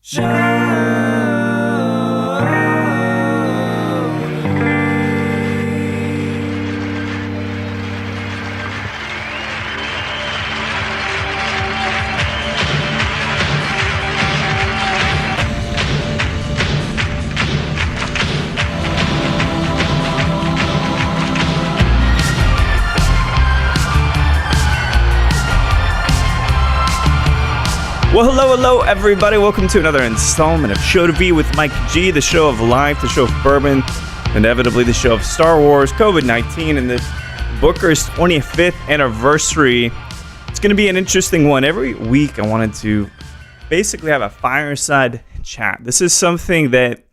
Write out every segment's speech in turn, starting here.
Well, hello, everybody. Welcome to another installment of Show to Be with Mike G, the show of life, the show of bourbon, inevitably the show of Star Wars, COVID-19, and this Booker's 25th anniversary. It's going to be an interesting one. Every week, I wanted to basically have a fireside chat. This is something that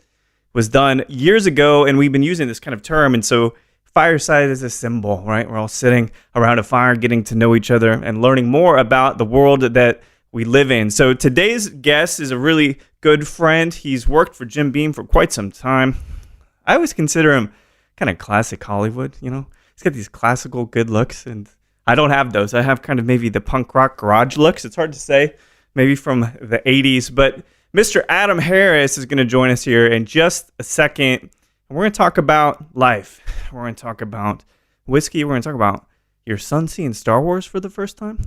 was done years ago, and we've been using this kind of term, and so fireside is a symbol, right? We're all sitting around a fire, getting to know each other, and learning more about the world that we live in. So today's guest is a really good friend. He's worked for Jim Beam for quite some time. I always consider him kind of classic Hollywood, you know? He's got these classical good looks, and I don't have those. I have kind of maybe the punk rock garage looks. It's hard to say, maybe from the 80s. But Mr. Adam Harris is going to join us here in just a second. We're going to talk about life. We're going to talk about whiskey. We're going to talk about your son seeing Star Wars for the first time.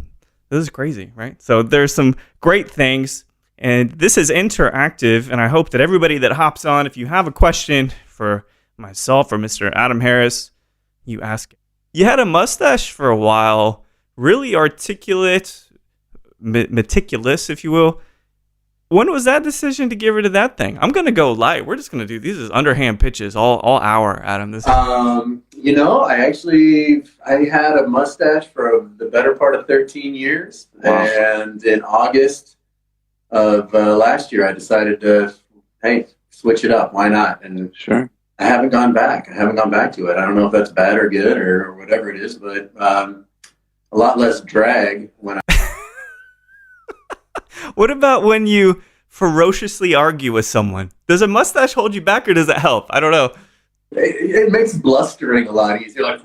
This is crazy, right? So there's some great things, and this is interactive, and I hope that everybody that hops on, if you have a question for myself or Mr. Adam Harris, you ask it. You had a mustache for a while, really articulate, meticulous, if you will. When was that decision to get rid of that thing? I'm going to go light. We're just going to do these as underhand pitches all hour, Adam. I had a mustache for the better part of 13 years. Wow. And in August of last year, I decided to, switch it up. Why not? And sure. I haven't gone back. To it. I don't know if that's bad or good or whatever it is, but a lot less drag when I... What about when you ferociously argue with someone? Does a mustache hold you back or does it help? I don't know. It makes blustering a lot easier. Like,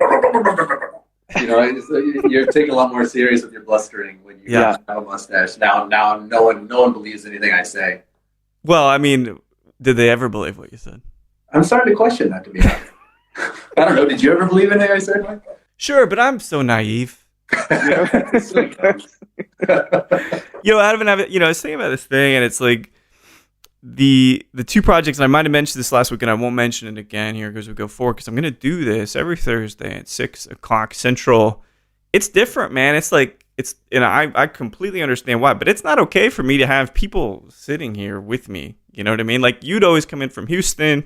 you're taking a lot more serious with your blustering when you have a mustache. Now, no one believes anything I say. Well, I mean, did they ever believe what you said? I'm starting to question that, to be honest. I don't know. Did you ever believe anything I said, Mike? Sure, but I'm so naive. Adam and I, I was thinking about this thing, and it's like the two projects, and I might have mentioned this last week, and I won't mention it again here because we go forward, because I'm going to do this every Thursday at 6 o'clock Central. It's different, man. It's like, I completely understand why, but it's not okay for me to have people sitting here with me. You know what I mean? Like, you'd always come in from Houston,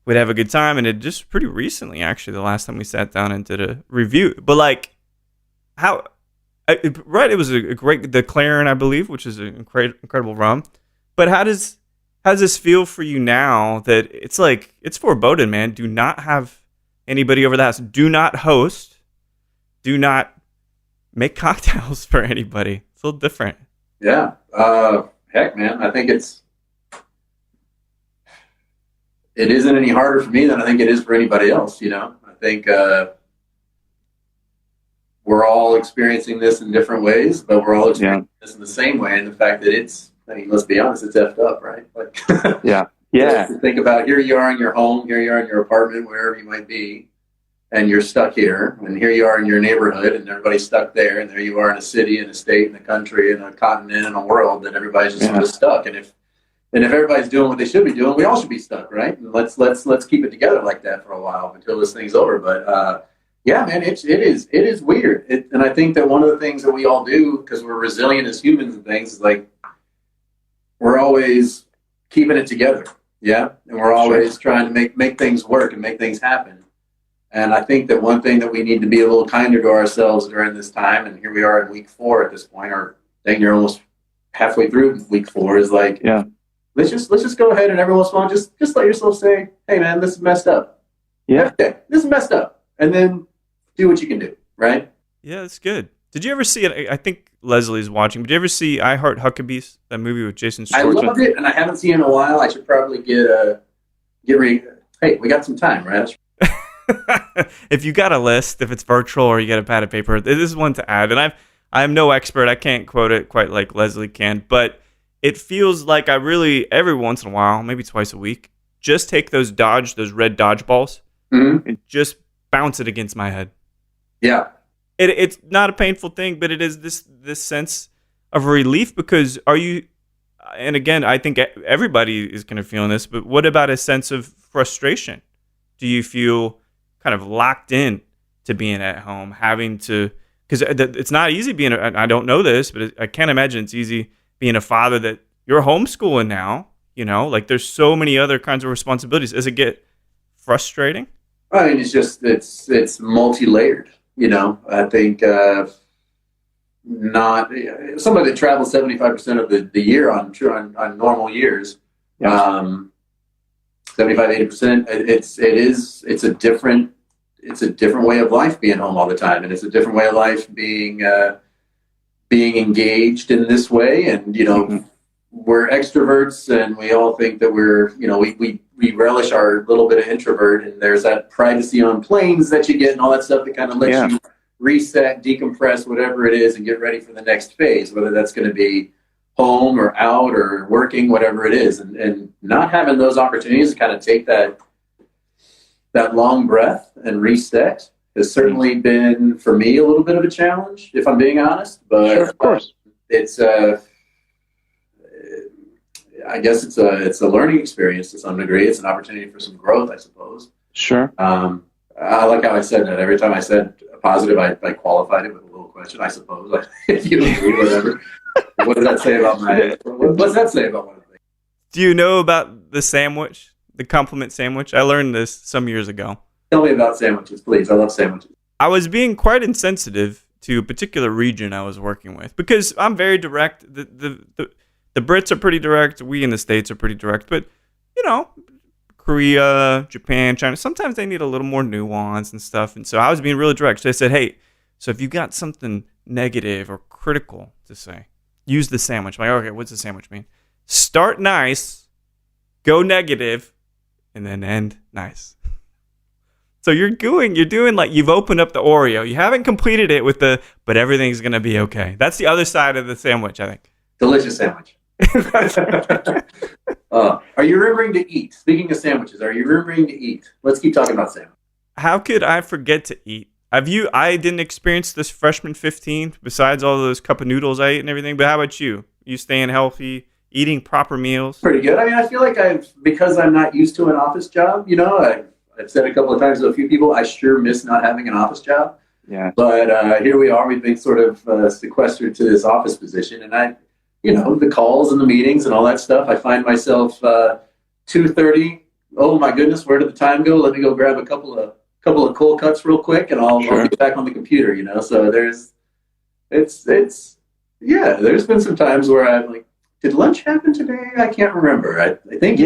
we'd have a good time, and it just pretty recently, actually, the last time we sat down and did a review. But like, it was a great, the Claren, I believe, which is an incredible rum. But how does this feel for you now that it's like, it's foreboding, man? Do not have anybody over the house. Do not host. Do not make cocktails for anybody. It's a little different. Yeah. Heck, man. I think it isn't any harder for me than I think it is for anybody else, I think we're all experiencing this in different ways, but we're all experiencing this in the same way. And the fact that let's be honest, it's effed up, right? Like, think about, here you are in your home, here you are in your apartment, wherever you might be, and you're stuck here. And here you are in your neighborhood, and everybody's stuck there. And there you are in a city, in a state, in a country, in a continent, in a world that everybody's just sort of stuck. And if everybody's doing what they should be doing, we all should be stuck, right? And let's keep it together like that for a while until this thing's over. But yeah, man, it is weird. And I think that one of the things that we all do, because we're resilient as humans and things, is like, we're always keeping it together. Yeah. And we're always trying to make things work and make things happen. And I think that one thing that we need to be a little kinder to ourselves during this time, and here we are in week 4 at this point, or dang, you're almost halfway through week 4, is like, let's just go ahead and every once in a while, just let yourself say, hey man, this is messed up. Yeah. Okay, this is messed up. And then do what you can do, right? Yeah, that's good. Did you ever see it? I think Leslie's watching. Did you ever see I Heart Huckabees, that movie with Jason Schwartzman? I loved it, and I haven't seen it in a while. I should probably get ready. Hey, we got some time, right? If you got a list, if it's virtual or you got a pad of paper, this is one to add. And I'm no expert. I can't quote it quite like Leslie can, but it feels like I really, every once in a while, maybe twice a week, just take those red dodgeballs, and just bounce it against my head. Yeah. It's not a painful thing, but it is this sense of relief, because and again, I think everybody is kind of feeling this, but what about a sense of frustration? Do you feel kind of locked in to being at home, having to, because it's not easy being, I don't know this, but I can't imagine it's easy being a father that you're homeschooling now, like there's so many other kinds of responsibilities. Does it get frustrating? I mean, it's multi-layered, I think, not somebody that travels 75% of the year on normal years, 75, 80%. It's a different way of life being home all the time, and it's a different way of life being engaged in this way. And we're extroverts, and we all think that we're we relish our little bit of introvert, and there's that privacy on planes that you get and all that stuff that kind of lets you reset, decompress, whatever it is, and get ready for the next phase, whether that's going to be home or out or working, whatever it is. And not having those opportunities to kind of take that long breath and reset has certainly been, for me, a little bit of a challenge, if I'm being honest. But sure, of course, it's I guess it's a learning experience to some degree. It's an opportunity for some growth, I suppose. Sure. I like how I said that. Every time I said a positive, I qualified it with a little question, I suppose. If you agree, whatever. What does that say about what does that say about one thing? Do you know about the sandwich, the compliment sandwich? I learned this some years ago. Tell me about sandwiches, please. I love sandwiches. I was being quite insensitive to a particular region I was working with, because I'm very direct. The Brits are pretty direct. We in the States are pretty direct. But, Korea, Japan, China, sometimes they need a little more nuance and stuff. And so I was being really direct. So I said, hey, so if you got something negative or critical to say, use the sandwich. I'm like, okay, what's the sandwich mean? Start nice, go negative, and then end nice. So you're doing like you've opened up the Oreo. You haven't completed it with but everything's going to be okay. That's the other side of the sandwich, I think. Delicious sandwich. Are you remembering to eat? Speaking of sandwiches, are you remembering to eat? Let's keep talking about sandwiches. How could I forget to eat? I didn't experience this freshman 15, besides all those cup of noodles I ate and everything, but how about you? You staying healthy, eating proper meals? Pretty good. I mean, I feel like because I'm not used to an office job, I've said a couple of times to a few people, I sure miss not having an office job. Yeah. But here we are, we've been sort of sequestered to this office position, and the calls and the meetings and all that stuff, I find myself 2:30. Oh my goodness, where did the time go? Let me go grab a couple of cold cuts real quick, and I'll get back on the computer. So there's been some times where I'm like, did lunch happen today? I can't remember. I think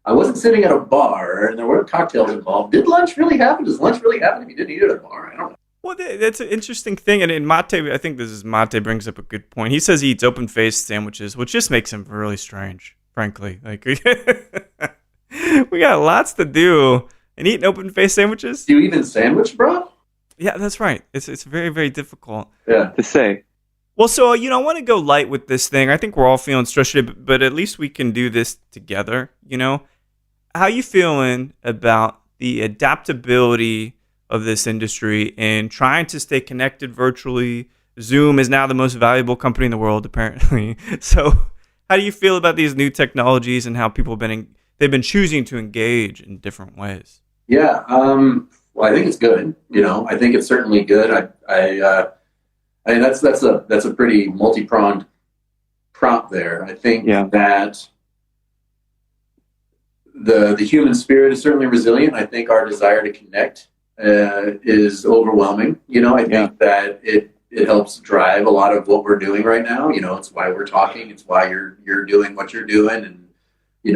I wasn't sitting at a bar and there weren't cocktails involved. Did lunch really happen? Does lunch really happen if you didn't eat at a bar? I don't know. Well, that's an interesting thing. And in Mate, I think Mate brings up a good point. He says he eats open-faced sandwiches, which just makes him really strange, frankly. Like, we got lots to do. And eating open-faced sandwiches? Do you even sandwich, bro? Yeah, that's right. It's very, very difficult to say. Well, so, I want to go light with this thing. I think we're all feeling stressed, but at least we can do this together, How you feeling about the adaptability of this industry and trying to stay connected virtually? Zoom is now the most valuable company in the world, apparently. So how do you feel about these new technologies and how people they've been choosing to engage in different ways? Yeah, well, I think it's good. I think it's certainly good. I mean, that's a pretty multi-pronged prompt there. I think that the human spirit is certainly resilient. I think our desire to connect is overwhelming. I think that it helps drive a lot of what we're doing right now. It's why we're talking. It's why you're doing what you're doing. And,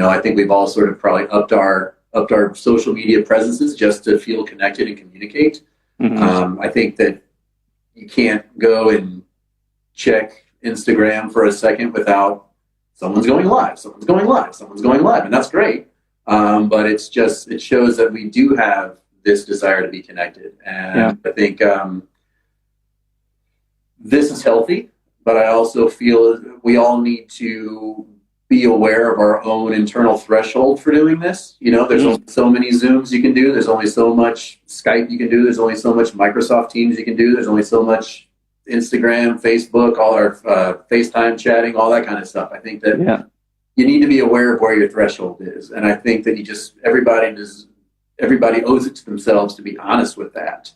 I think we've all sort of probably upped our social media presences just to feel connected and communicate. Mm-hmm. I think that you can't go and check Instagram for a second without someone's going live, and that's great. But it shows that we do have this desire to be connected. And I think this is healthy. but I also feel we all need to be aware of our own internal threshold for doing this. There's only so many Zooms you can do. There's only so much Skype you can do. There's only so much Microsoft Teams you can do. There's only so much Instagram, Facebook, all our FaceTime chatting, all that kind of stuff. I think that you need to be aware of where your threshold is. And I think that everybody owes it to themselves to be honest with that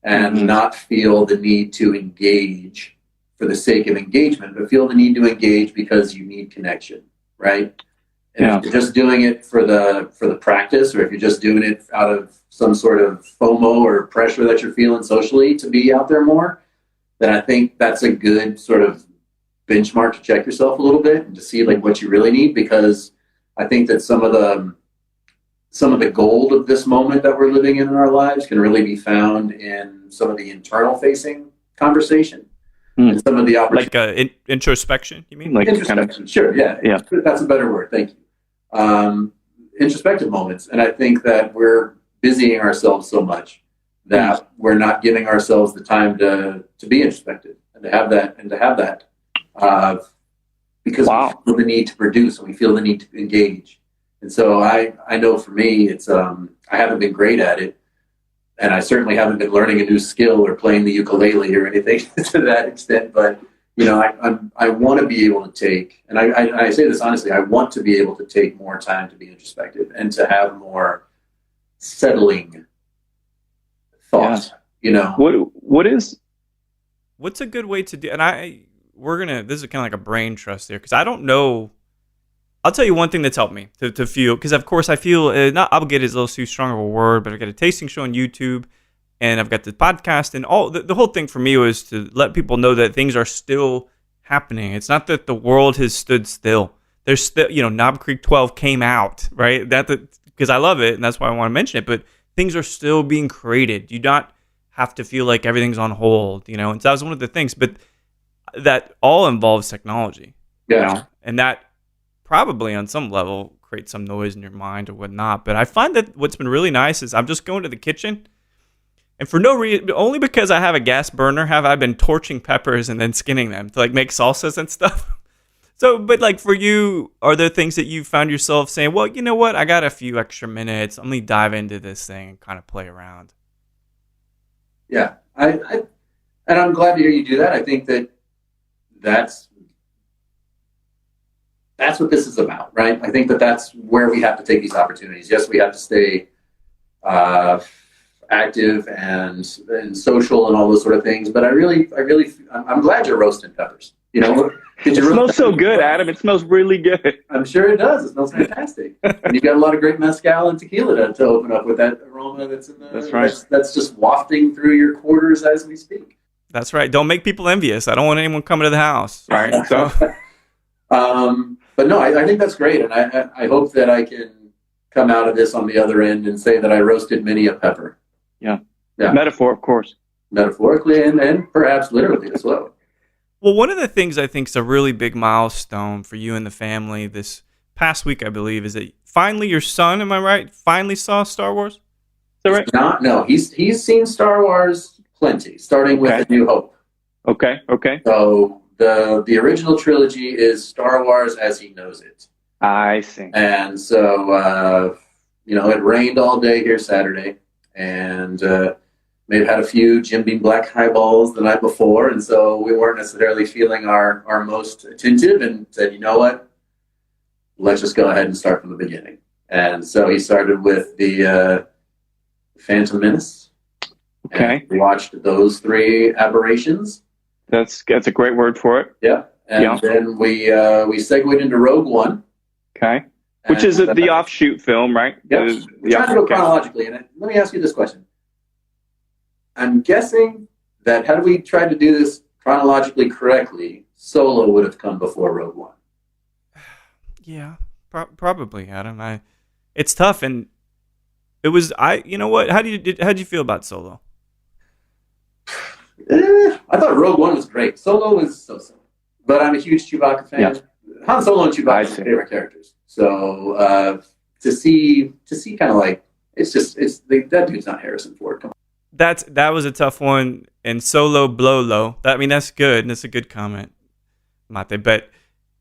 and not feel the need to engage for the sake of engagement, but feel the need to engage because you need connection. Right? And if you're just doing it for the practice, or if you're just doing it out of some sort of FOMO or pressure that you're feeling socially to be out there more, then I think that's a good sort of benchmark to check yourself a little bit and to see like what you really need, because I think that some of the gold of this moment that we're living in our lives can really be found in some of the internal facing conversation. And some of the opportunities. Like introspection, you mean? Like introspection, sure, yeah. That's a better word, thank you. Introspective moments. And I think that we're busying ourselves so much that we're not giving ourselves the time to be introspective and to have that because we feel the need to produce and we feel the need to engage. And so I know for me, it's I haven't been great at it. And I certainly haven't been learning a new skill or playing the ukulele or anything to that extent. But, I want to be able to take, and I say this honestly, I want to be able to take more time to be introspective and to have more settling thought, What's a good way to do, and this is kind of like a brain trust there, because I don't know. I'll tell you one thing that's helped me to feel, because of course I feel not obligated is a little too strong of a word, but I've got a tasting show on YouTube, and I've got the podcast, and all the whole thing for me was to let people know that things are still happening. It's not that the world has stood still. There's still, Knob Creek 12 came out, right? Because I love it, and that's why I want to mention it. But things are still being created. You don't have to feel like everything's on hold, And so that was one of the things, but that all involves technology, and that probably on some level create some noise in your mind or whatnot. But I find that what's been really nice is I'm just going to the kitchen, and for no reason, only because I have a gas burner, have I been torching peppers and then skinning them to like make salsas and stuff. So, but like for you, are there things that you found yourself saying, well, you know what, I got a few extra minutes, let me dive into this thing and kind of play around? Yeah, and I'm glad to hear you do that. I think that's what this is about, right? I think that that's where we have to take these opportunities. Yes, we have to stay active and social and all those sort of things. But I'm glad you're roasting peppers. It smells so good, Adam. It smells really good. I'm sure it does. It smells fantastic. And you've got a lot of great mezcal and tequila to open up with that aroma that's in the. That's right. That's just wafting through your quarters as we speak. That's right. Don't make people envious. I don't want anyone coming to the house. Right. So. But no, I think that's great, and I hope that I can come out of this on the other end and say that I roasted many a pepper. Yeah. Metaphor, of course. Metaphorically and perhaps literally as well. Well, one of the things I think is a really big milestone for you and the family this past week, I believe, is that finally your son, am I right, finally saw Star Wars? Is that right? No, he's seen Star Wars plenty, starting with A New Hope. Okay. So the original trilogy is Star Wars as he knows it. I see. And so, it rained all day here Saturday, and may have had a few Jim Beam Black highballs the night before, and so we weren't necessarily feeling our most attentive, and said, you know what, let's just go ahead and start from the beginning. And so he started with the Phantom Menace. Okay. We watched those three aberrations. That's a great word for it. Yeah. And then we segued into Rogue One. Okay. Which is the offshoot film, right? Yeah. We're trying to go chronologically. And let me ask you this question. I'm guessing that had we tried to do this chronologically correctly, Solo would have come before Rogue One. Yeah, probably, Adam. It's tough, and it was. You know what? How did you feel about Solo? I thought Rogue One was great. Solo was so-so. But I'm a huge Chewbacca fan. Yeah. Han Solo and Chewbacca are my favorite characters. So to see kind of like, that dude's not Harrison Ford. Come on. That was a tough one. And Solo blow low. That's good. That's a good comment. mate. But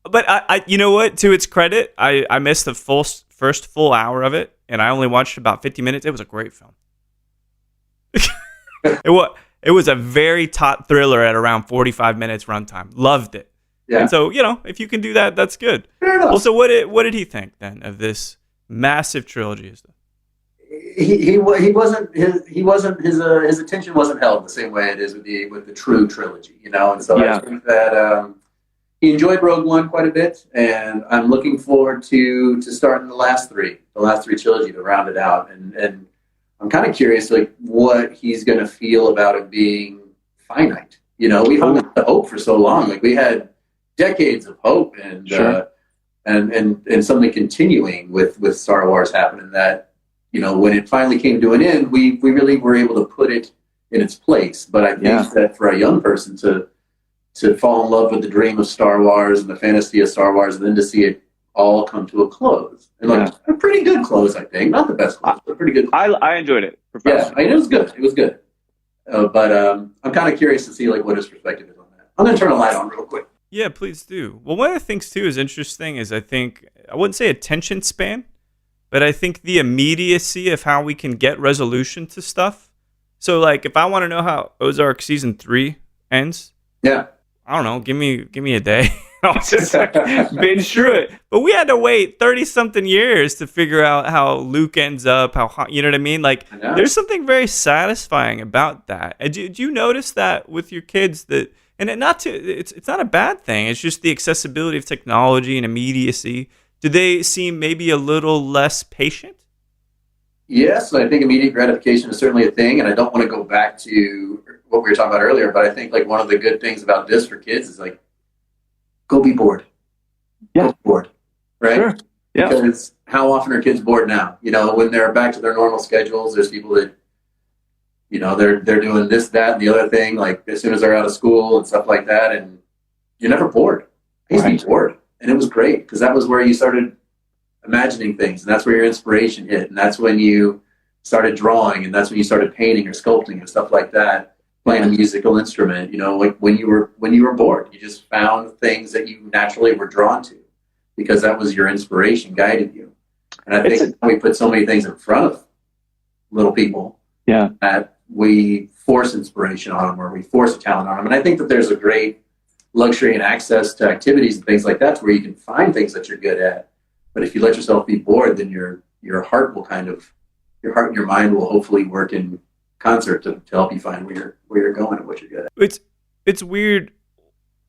I you know what? To its credit, I missed the first full hour of it, and I only watched about 50 minutes. It was a great film. It was a very taut thriller at around 45 minutes runtime. Loved it. Yeah. And so, if you can do that, that's good. Fair enough. Well, so what did he think then of this massive trilogy? He wasn't his attention wasn't held the same way it is with the true trilogy, and so I think that he enjoyed Rogue One quite a bit, and I'm looking forward to starting the last three trilogy to round it out, and I'm kind of curious like what he's going to feel about it being finite. We hung on to hope for so long, like we had decades of hope and sure. and something continuing with Star Wars happening that. When it finally came to an end, we really were able to put it in its place. But I think that for a young person to fall in love with the dream of Star Wars and the fantasy of Star Wars, and then to see it all come to a close, and a pretty good close, I think, not the best close, but pretty good. I enjoyed it. Yeah, it was good. It was good. But I'm kind of curious to see like what his perspective is on that. I'm going to turn a light on real quick. Yeah, please do. Well, one of the things too is interesting is I wouldn't say attention span. But I think the immediacy of how we can get resolution to stuff. So, like, if I want to know how Ozark season 3 ends, I don't know, give me a day. I'll just binge through it. But we had to wait 30-something years to figure out how Luke ends up, you know what I mean? Like, there's something very satisfying about that. Do you notice that with your kids that, and it's not a bad thing. It's just the accessibility of technology and immediacy. Do they seem maybe a little less patient? Yes, I think immediate gratification is certainly a thing, and I don't want to go back to what we were talking about earlier, but I think like one of the good things about this for kids is like, go be bored. Yeah. Go be bored, right? Sure. Yeah. Because how often are kids bored now? When they're back to their normal schedules, there's people that, they're doing this, that, and the other thing, like as soon as they're out of school and stuff like that, and you're never bored. I used to be bored. And it was great because that was where you started imagining things, and that's where your inspiration hit, and that's when you started drawing, and that's when you started painting or sculpting and stuff like that, playing a musical instrument. Like when you were bored, you just found things that you naturally were drawn to because that was your inspiration guided you. And I think we put so many things in front of little people that we force inspiration on them or we force a talent on them. And I think that there's a great luxury and access to activities and things like that where you can find things that you're good at. But if you let yourself be bored, then your heart and your mind will hopefully work in concert to help you find where you're going and what you're good at. It's weird,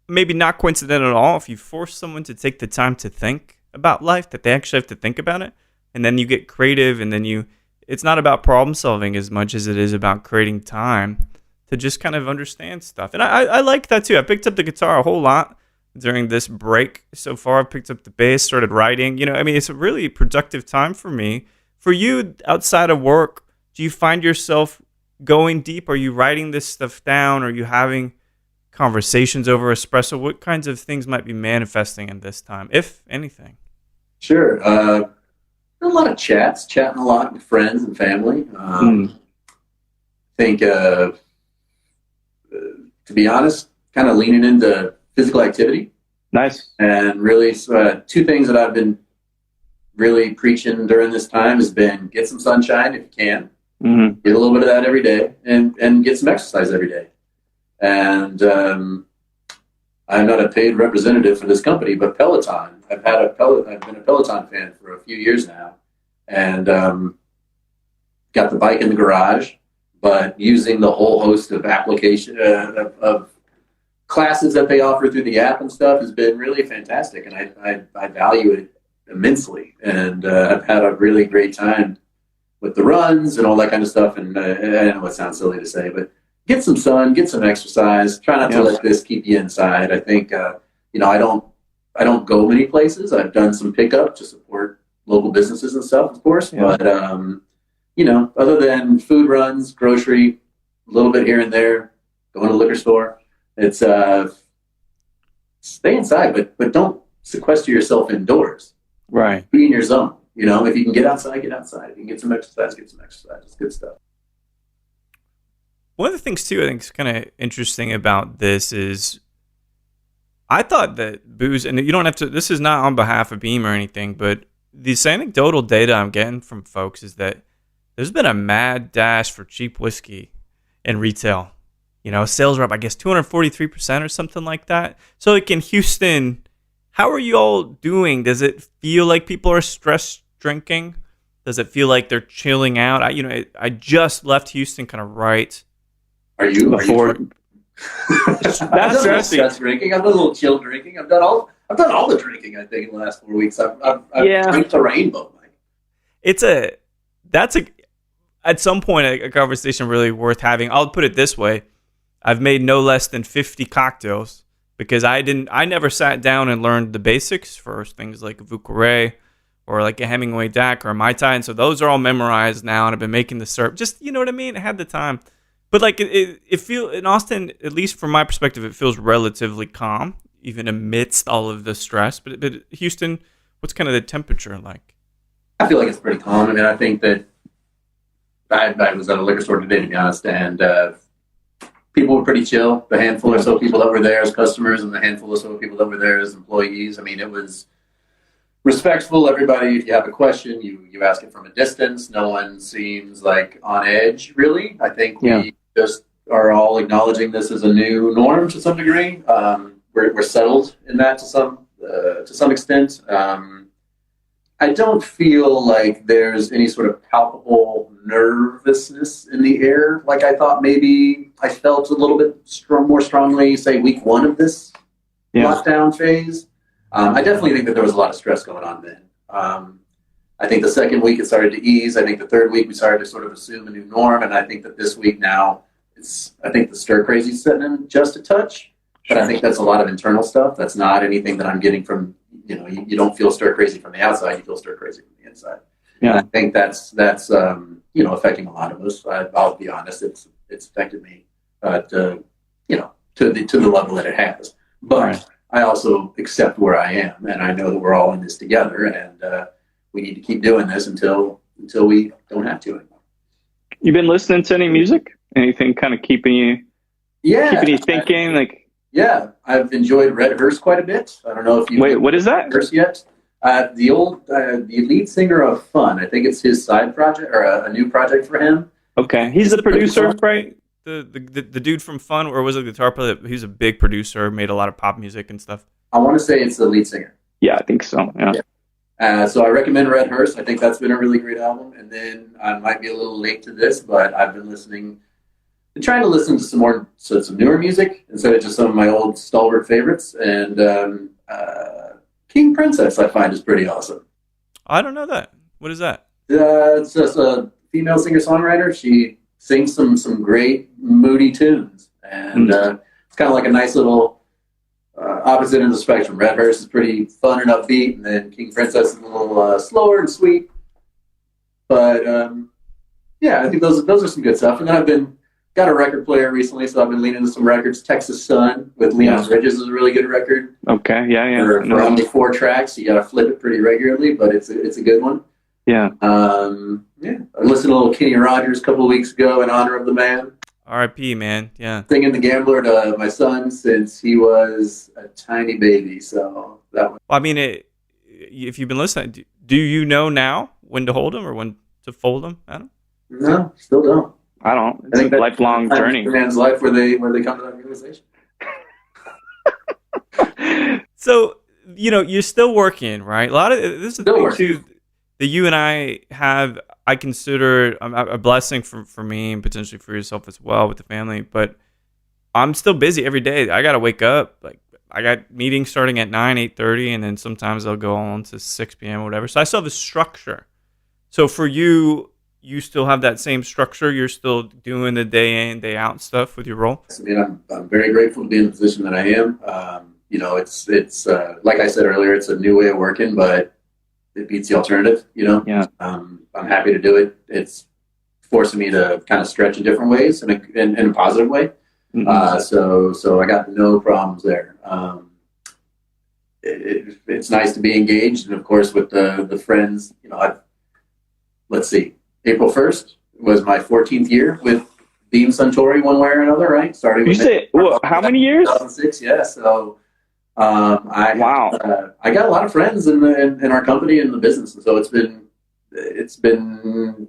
maybe not coincidental at all, if you force someone to take the time to think about life, that they actually have to think about it, and then you get creative, and then it's not about problem solving as much as it is about creating time to just kind of understand stuff. And I like that too. I picked up the guitar a whole lot during this break so far. I picked up the bass, started writing. It's a really productive time for me. For you, outside of work, do you find yourself going deep? Are you writing this stuff down? Are you having conversations over espresso? What kinds of things might be manifesting in this time, if anything? Sure. A lot of chatting a lot with friends and family. I think... to be honest, kind of leaning into physical activity. Nice. And really, two things that I've been really preaching during this time has been get some sunshine if you can, get a little bit of that every day, and get some exercise every day. And I'm not a paid representative for this company, but Peloton. I've been a Peloton fan for a few years now, and got the bike in the garage. But using the whole host of application of classes that they offer through the app and stuff has been really fantastic, and I value it immensely. And I've had a really great time with the runs and all that kind of stuff. And I know it sounds silly to say, but get some sun, get some exercise. Try not to let this keep you inside. I think I don't go many places. I've done some pickup to support local businesses and stuff, of course, but. Other than food runs, grocery, a little bit here and there, going to the liquor store, it's stay inside, but don't sequester yourself indoors. Right. Be in your zone. If you can get outside, get outside. If you can get some exercise, get some exercise. It's good stuff. One of the things, too, I think is kind of interesting about this is I thought that booze, and you don't have to, this is not on behalf of Beam or anything, but this anecdotal data I'm getting from folks is that there's been a mad dash for cheap whiskey in retail. Sales are up, I guess, 243% or something like that. So like in Houston, how are you all doing? Does it feel like people are stress drinking? Does it feel like they're chilling out? I just left Houston kind of right. Are you? Before. That's stress drinking. I've done a little chill drinking. I've done all the drinking, I think, in the last 4 weeks. I've drank the rainbow, Mike. At some point, a conversation really worth having. I'll put it this way. I've made no less than 50 cocktails because I never sat down and learned the basics for things like a Vucare or like a Hemingway DAC or a Mai Tai. And so those are all memorized now, and I've been making the syrup. Just, you know what I mean? I had the time. But like it feels, in Austin, at least from my perspective, it feels relatively calm, even amidst all of the stress. But Houston, what's kind of the temperature like? I feel like it's pretty calm. I mean, I think that I was at a liquor store today, to be honest, and people were pretty chill. The handful or so people that were there as customers and the handful or so people that were there as employees. I mean, it was respectful. Everybody, if you have a question, you ask it from a distance. No one seems like on edge, really. I think we just are all acknowledging this as a new norm to some degree. We're settled in that to some extent. I don't feel like there's any sort of palpable nervousness in the air like I thought maybe I felt a little bit more strongly, say, week one of this lockdown phase. I definitely think that there was a lot of stress going on then. I think the second week it started to ease. I think the third week we started to sort of assume a new norm. And I think that this week now, I think the stir crazy is setting in just a touch. But I think that's a lot of internal stuff. That's not anything that I'm getting from, you don't feel stir crazy from the outside. You feel stir crazy from the inside. Yeah. And I think that's affecting a lot of us. I'll be honest, it's affected me, to the level that it has. But I also accept where I am, and I know that we're all in this together, and we need to keep doing this until we don't have to anymore. You been listening to any music? Anything kind of keeping you thinking? Yeah, I've enjoyed Red Hearst quite a bit. I don't know if you what is that? Hearst yet? The lead singer of Fun. I think it's his side project or a new project for him. Okay, he's the producer, right? The dude from Fun, or was it the guitar player? He's a big producer, made a lot of pop music and stuff. I want to say it's the lead singer. Yeah, I think so. Yeah. So I recommend Red Hearst. I think that's been a really great album. And then I might be a little late to this, but I've been trying to listen to some newer music instead of just some of my old stalwart favorites. And King Princess, I find, is pretty awesome. I don't know that. What is that? It's just a female singer-songwriter. She sings some great moody tunes, and it's kind of like a nice little opposite end of the spectrum. Red Hearst is pretty fun and upbeat, and then King Princess is a little slower and sweet. But I think those are some good stuff. And then I've got a record player recently, so I've been leaning into some records. Texas Sun with Leon Bridges is a really good record. Okay, yeah. For only 4 tracks, you got to flip it pretty regularly, but it's a good one. Yeah. I listened to a little Kenny Rogers a couple of weeks ago in honor of the man. R.I.P. man. Yeah. Singing The Gambler to my son since he was a tiny baby. So that one. Well, I mean, if you've been listening, do you know now when to hold him or when to fold him, Adam? No, still don't. I don't. It's a lifelong journey. A man's life where they come to that realization. So, you're still working, right? A lot of this is the thing too that you and I have. I consider a blessing for me and potentially for yourself as well with the family. But I'm still busy every day. I gotta wake up. Like I got meetings starting at 8:30, and then sometimes they'll go on to 6 p.m. or whatever. So I still have a structure. So for you. You still have that same structure? You're still doing the day in, day out stuff with your role? I mean, I'm very grateful to be in the position that I am. It's like I said earlier, it's a new way of working, but it beats the alternative, Yeah. I'm happy to do it. It's forcing me to kind of stretch in different ways in a positive way. Mm-hmm. So I got no problems there. It's nice to be engaged. And of course, with the friends, let's see. April 1st was my 14th year with Beam Suntory one way or another, right? Starting with how many years? 2006, yeah. So I got a lot of friends in our company and the business, and so it's been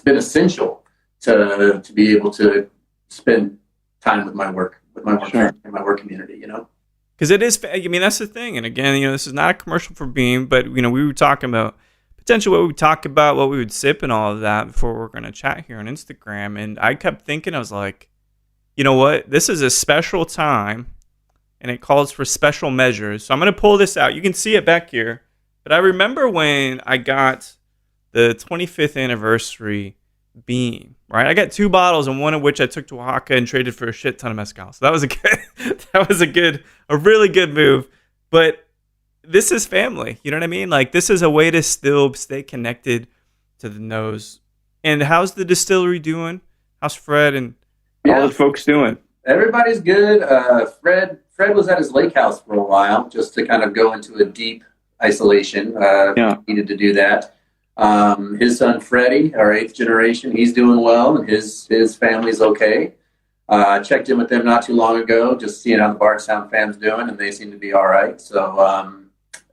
essential to be able to spend time with my work Sure. and my work community. You know, because it is. I mean, that's the thing. And again, this is not a commercial for Beam, but we were talking about potentially what we would talk about, what we would sip, and all of that before we're going to chat here on Instagram. And I kept thinking, I was like, you know what? This is a special time, and it calls for special measures. So I'm going to pull this out. You can see it back here. But I remember when I got the 25th anniversary Beam, right? I got 2 bottles, and one of which I took to Oaxaca and traded for a shit ton of mezcal. So that was a really good move. But this is family. You know what I mean? Like, this is a way to still stay connected to the nose. And how's the distillery doing? How's Fred and all the folks doing? Everybody's good. Fred was at his lake house for a while just to kind of go into a deep isolation. Needed to do that. His son Freddie, our 8th generation, he's doing well, and his family's okay. Checked in with them not too long ago, just seeing how the Bardstown fam's doing, and they seem to be all right. So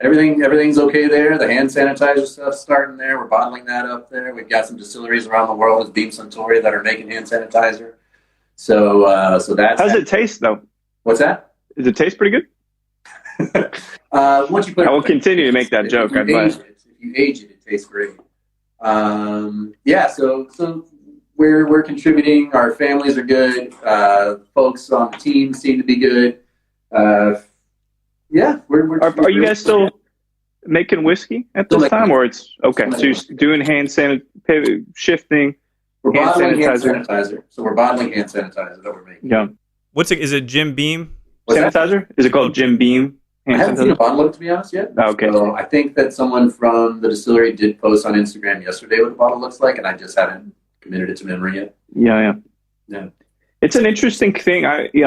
everything's okay there. The hand sanitizer stuff's starting there. We're bottling that up there. We've got some distilleries around the world with Beam Suntory that are making hand sanitizer. So that's. How's it taste though? What's that? Does it taste pretty good? Once you put, I will continue to make that joke. If you age it tastes great. So we're contributing. Our families are good. Folks on the team seem to be good. Are you guys still making whiskey at this time, or it's okay? So you're doing hand sanitizer, shifting. We're bottling hand sanitizer. So we're bottling hand sanitizer that we're making. Yeah. Is it Jim Beam sanitizer? Is it called Jim Beam? I haven't seen a bottle of it, to be honest, yet. Oh, okay. So I think that someone from the distillery did post on Instagram yesterday what the bottle looks like, and I just haven't committed it to memory yet. Yeah. It's an interesting thing. What do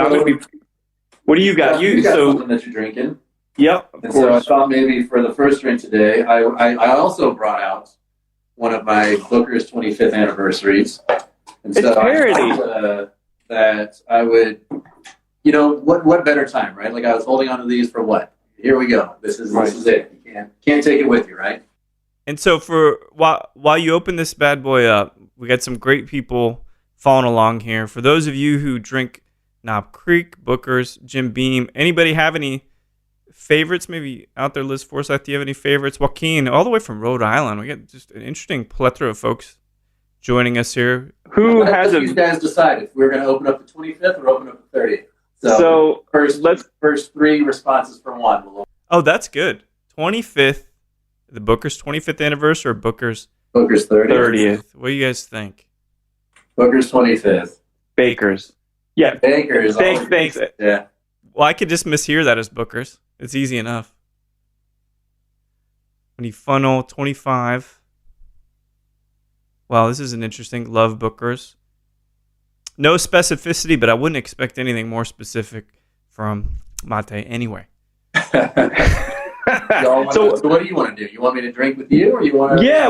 you got? You got something that you're drinking. Yep. And so I thought maybe for the first drink today, I also brought out one of my Booker's 25th anniversaries. And so parody. I thought that I would, what better time, right? Like I was holding on to these for what? Here we go. This is it. You can't take it with you, right? And so while you open this bad boy up, we got some great people following along here. For those of you who drink Knob Creek, Booker's, Jim Beam, anybody have any favorites maybe out there? Liz Forsyth, do you have any favorites? Joaquin, all the way from Rhode Island. We got just an interesting plethora of folks joining us here. You guys decide if we're going to open up the 25th or open up the 30th. So first 3 responses from one. Oh, that's good. 25th, the Booker's 25th anniversary, or Booker's 30th. What do you guys think? Booker's 25th. Baker's. Yeah. Baker's. Thanks. Yeah. Well, I could just mishear that as Booker's. It's easy enough. When you funnel 25. Wow, this is an interesting. Love Booker's. No specificity, but I wouldn't expect anything more specific from Mate anyway. So what do you want to do? You want me to drink with you, or you want to? Yeah,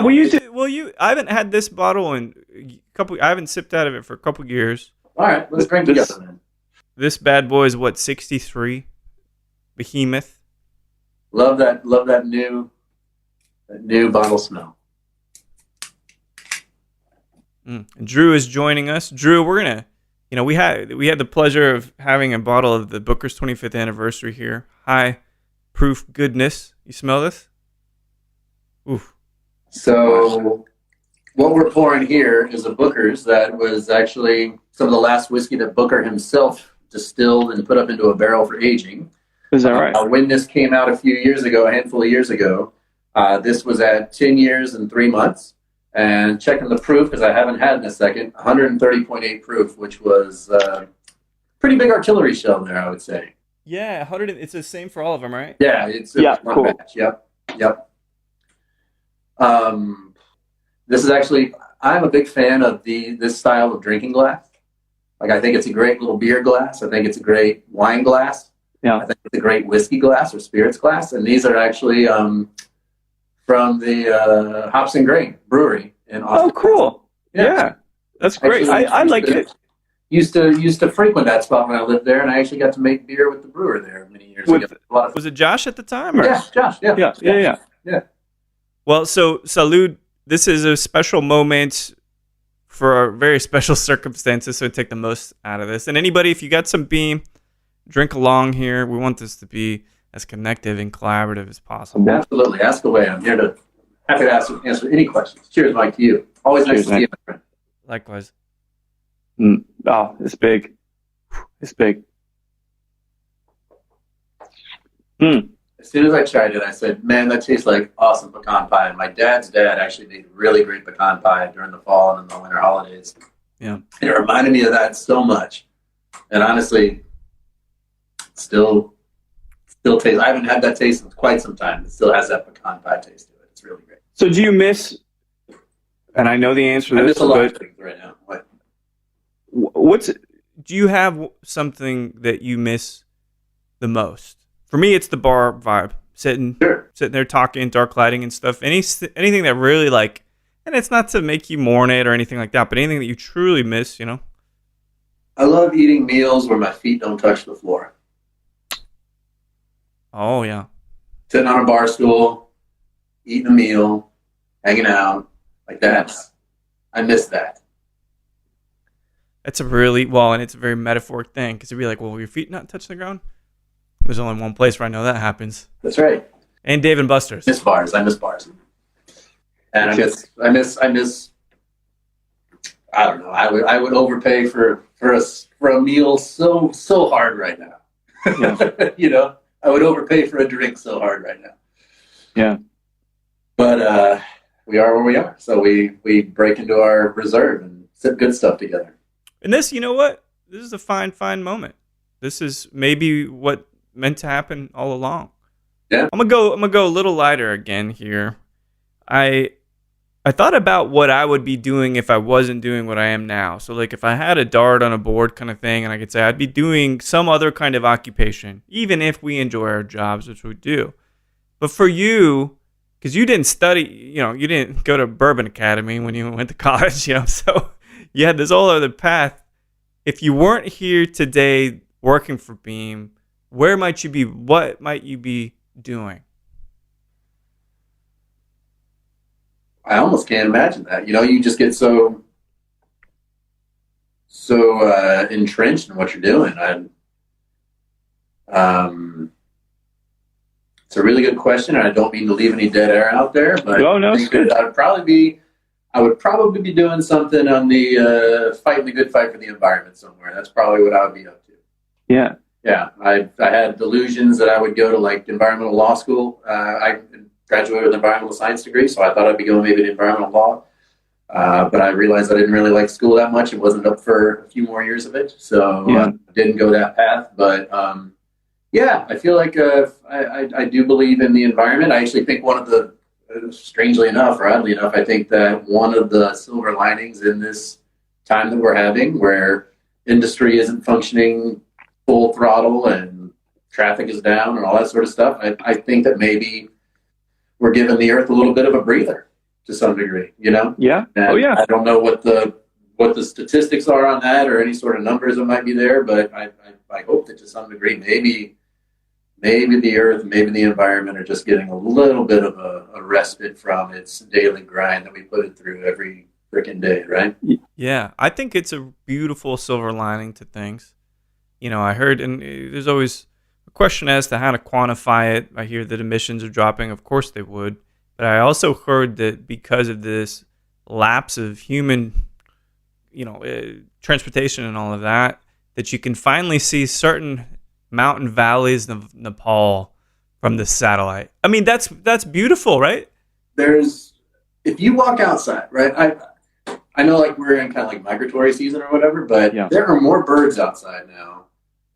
I haven't had this bottle in I haven't sipped out of it for a couple years. All right, let's drink together then. This bad boy is 63? Behemoth. Love that new bottle smell. And Drew is joining us. Drew, we're gonna, we had the pleasure of having a bottle of the Booker's 25th anniversary here. High proof goodness. You smell this? Oof. So what we're pouring here is a Booker's that was actually some of the last whiskey that Booker himself distilled and put up into a barrel for aging. Is that right? When this came out a handful of years ago, this was at 10 years and 3 months. And checking the proof, because I haven't had in a second, 130.8 proof, which was pretty big artillery shell there, I would say. Yeah, 100. It's the same for all of them, right? Yeah, it's cool. Batch. Yep. This is actually, I'm a big fan of this style of drinking glass. Like, I think it's a great little beer glass. I think it's a great wine glass. Yeah. I think it's a great whiskey glass or spirits glass. And these are actually from the Hops and Grain Brewery in Austin. Oh, cool. Yeah. That's great. I like it. used to frequent that spot when I lived there, and I actually got to make beer with the brewer there many years ago. Was it Josh at the time? Or? Yeah, Josh. Yeah. Well, so Salud, this is a special moment for very special circumstances, so take the most out of this. And anybody, if you got some beam, drink along here. We want this to be as connective and collaborative as possible. Absolutely. Ask away. I'm here to happy to answer any questions. Cheers, Mike, to you. Always nice to see you, my friend. Likewise. Oh, it's big. It's big. As soon as I tried it, I said, man, that tastes like awesome pecan pie. And my dad's dad actually made really great pecan pie during the fall and the winter holidays. Yeah. It reminded me of that so much. And honestly, still tastes. I haven't had that taste in quite some time. It still has that pecan pie taste to it. It's really great. So do you miss, and I know the answer to this, I miss a lot of things right now. Do you have something that you miss the most? For me, it's the bar vibe. Sitting there talking, dark lighting and stuff. Anything that really like, and it's not to make you mourn it or anything like that, but anything that you truly miss, you know? I love eating meals where my feet don't touch the floor. Oh, yeah. Sitting on a bar stool, eating a meal, hanging out, like that. I miss that. That's a really, and it's a very metaphoric thing, because it'd be like, well, will your feet not touch the ground? There's only one place where I know that happens. That's right. And Dave and Buster's. I miss bars. And I miss, I don't know, I would overpay for a meal so hard right now. Yeah. You know, I would overpay for a drink so hard right now. Yeah. But we are where we are. So we break into our reserve and sip good stuff together. And this, you know what? This is a fine moment. This is maybe what meant to happen all along. Yeah. I'm gonna go a little lighter again here. I thought about what I would be doing if I wasn't doing what I am now. So like if I had a dart on a board kind of thing, and I could say I'd be doing some other kind of occupation, even if we enjoy our jobs, which we do. But for you, because you didn't study, you didn't go to Bourbon Academy when you went to college, so you had this whole other path. If you weren't here today working for Beam, where might you be? What might you be doing? I almost can't imagine that. You just get so entrenched in what you're doing. It's a really good question, and I don't mean to leave any dead air out there, but I think that I would probably be doing something on the fighting the good fight for the environment somewhere. That's probably what I would be up to. Yeah. Yeah. I had delusions that I would go to like environmental law school. I graduated with an environmental science degree, so I thought I'd be going maybe to environmental law. But I realized I didn't really like school that much. It wasn't up for a few more years of it. So I didn't go that path. But I feel like I do believe in the environment. I actually think one of the, strangely enough, or oddly enough, I think that one of the silver linings in this time that we're having, where industry isn't functioning full throttle and traffic is down and all that sort of stuff, I think that maybe we're giving the earth a little bit of a breather to some degree, Yeah. And I don't know what the statistics are on that or any sort of numbers that might be there, but I hope that to some degree maybe the earth, maybe the environment are just getting a little bit of a respite from its daily grind that we put it through every freaking day, right? Yeah, I think it's a beautiful silver lining to things. I heard, and there's always a question as to how to quantify it. I hear that emissions are dropping. Of course they would. But I also heard that because of this lapse of human, transportation and all of that, that you can finally see certain mountain valleys of Nepal from the satellite. I mean, that's beautiful, right? If you walk outside, right? I know like we're in kind of like migratory season or whatever, but there are more birds outside now.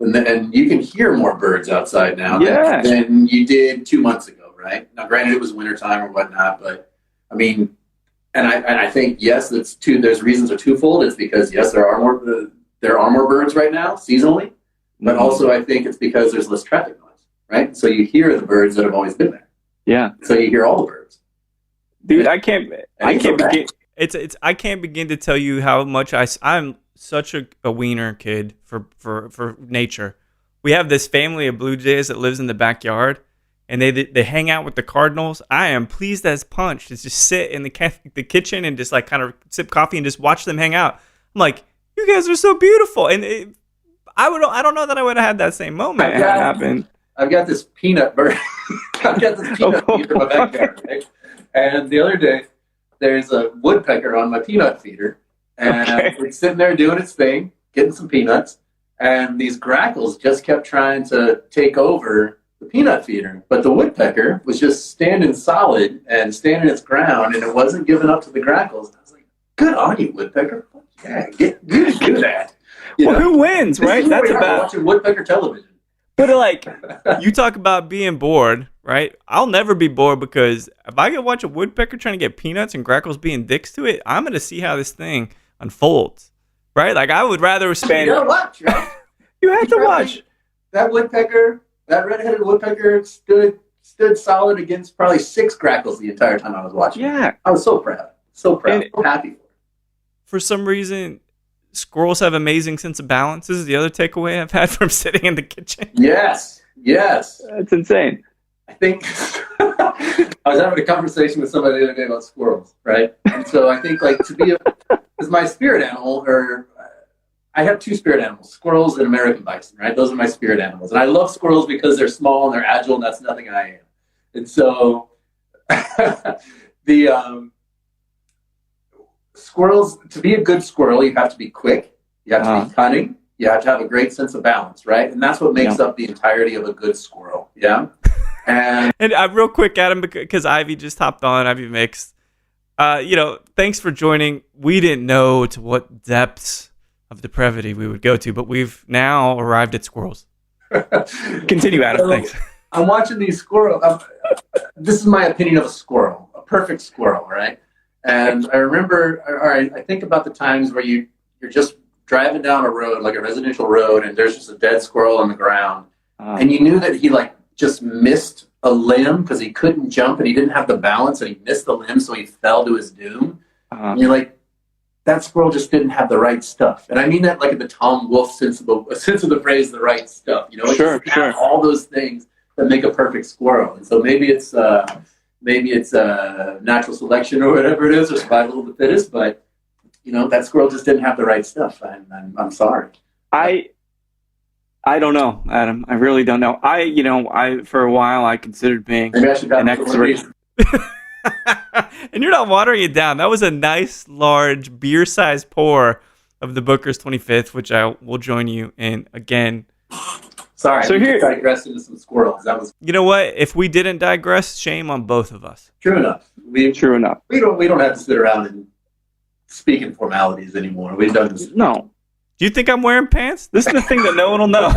And you can hear more birds outside now than you did 2 months ago, right? Now, granted, it was wintertime or whatnot, but I mean, and I think, yes, there's reasons are twofold. It's because, yes, there are more birds right now, seasonally, but also I think it's because there's less traffic noise, right? So you hear the birds that have always been there. Yeah. So you hear all the birds. Dude, I can't begin to tell you how much I'm such a wiener kid for nature. We have this family of Blue Jays that lives in the backyard, and they hang out with the Cardinals. I am pleased as punch to just sit in the kitchen and just like kind of sip coffee and just watch them hang out. I'm like, you guys are so beautiful, and I don't know that I would have had that same moment had it happened. I've got this peanut bird. I've got this peanut feeder in my backyard, right? And the other day, there's a woodpecker on my peanut feeder, and it's sitting there doing its thing, getting some peanuts, and these grackles just kept trying to take over the peanut feeder, but the woodpecker was just standing solid and standing its ground, and it wasn't giving up to the grackles. I was like, "Good on you, woodpecker! Yeah, you do that." Well, who wins, right? That's about watching woodpecker television. But like, you talk about being bored, right? I'll never be bored because if I can watch a woodpecker trying to get peanuts and grackles being dicks to it, I'm going to see how this thing unfolds, right? Like, I would rather spend... You gotta watch, right? You have to watch. That woodpecker, that red-headed woodpecker stood solid against probably 6 grackles the entire time I was watching. Yeah. I was so proud. So happy for it. For some reason... Squirrels have amazing sense of balance. This is the other takeaway I've had from sitting in the kitchen. Yes. That's insane. I think I was having a conversation with somebody the other day about squirrels, right? And so I think like because my spirit animal, I have 2 spirit animals, squirrels and American bison, right? Those are my spirit animals. And I love squirrels because they're small and they're agile and that's nothing I am. And so squirrels, to be a good squirrel, you have to be quick, you have to be cunning, you have to have a great sense of balance, right? And that's what makes up the entirety of a good squirrel, yeah? And real quick, Adam, because Ivy just hopped on, Ivy Mixed. Thanks for joining. We didn't know to what depths of depravity we would go to, but we've now arrived at squirrels. Continue, Adam, thanks. I'm watching these squirrels. This is my opinion of a squirrel, a perfect squirrel, right? And I remember, I think about the times where you're just driving down a road, like a residential road, and there's just a dead squirrel on the ground. And you knew that he like just missed a limb because he couldn't jump and he didn't have the balance and he missed the limb, so he fell to his doom. And you're like, that squirrel just didn't have the right stuff. And I mean that like in the Tom Wolfe sense of the phrase, the right stuff. You know, sure. All those things that make a perfect squirrel. And so maybe it's natural selection or whatever it is, or survival of the fittest, but that squirrel just didn't have the right stuff. I'm sorry. I don't know, Adam. I really don't know. I for a while I considered being an expert. And you're not watering it down. That was a nice, large, beer-sized pour of the Booker's 25th, which I will join you in again. Sorry, so here digressed into some squirrels. That was. You know what? If we didn't digress, shame on both of us. True enough. True enough. We don't have to sit around and speak in formalities anymore. We've done this. No. Do you think I'm wearing pants? This is the thing that no one will know.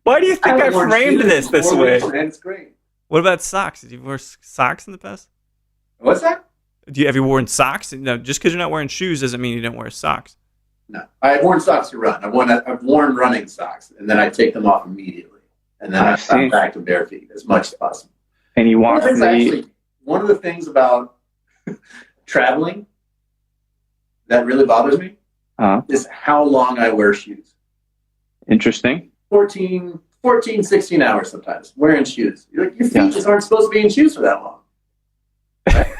Why do you think I framed this way? Man, it's great. What about socks? Did you wear socks in the past? What's that? Have you worn socks? No, just because you're not wearing shoes doesn't mean you don't wear socks. No, I've worn socks to run. I've worn running socks, and then I take them off immediately, and then I'm back to bare feet as much as possible. And you want one of the things about traveling that really bothers me is how long I wear shoes. Interesting. 14, 16 hours sometimes wearing shoes. Your feet just aren't supposed to be in shoes for that long. Right?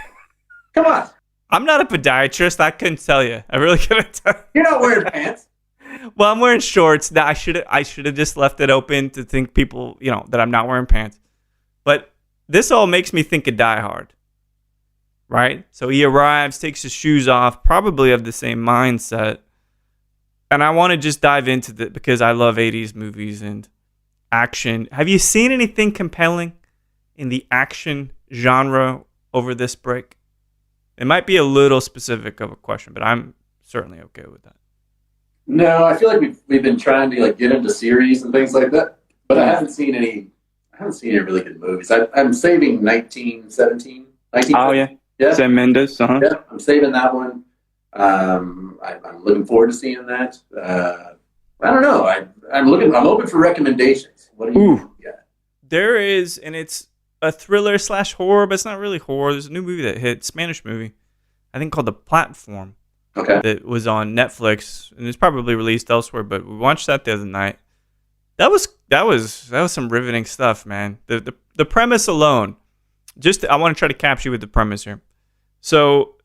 Come on. I'm not a podiatrist. I couldn't tell you. I really couldn't tell you. You're not wearing pants. Well, I'm wearing shorts. Now, I should have just left it open to think people, that I'm not wearing pants. But this all makes me think of Die Hard. Right? So he arrives, takes his shoes off, probably of the same mindset. And I want to just dive into it because I love 80s movies and action. Have you seen anything compelling in the action genre over this break? It might be a little specific of a question, but I'm certainly okay with that. No, I feel like we've been trying to get into series and things like that, but I haven't seen any really good movies. I'm saving 1917. Oh yeah, Sam Mendes. Yeah, I'm saving that one. I'm looking forward to seeing that. I don't know. I'm open for recommendations. What do you got? There is, and it's a thriller / horror, but it's not really horror. There's a new movie that hit, Spanish movie, I think called The Platform. Okay. That was on Netflix and it's probably released elsewhere, but we watched that the other night. That was some riveting stuff, man. The premise alone. I want to try to capture you with the premise here. So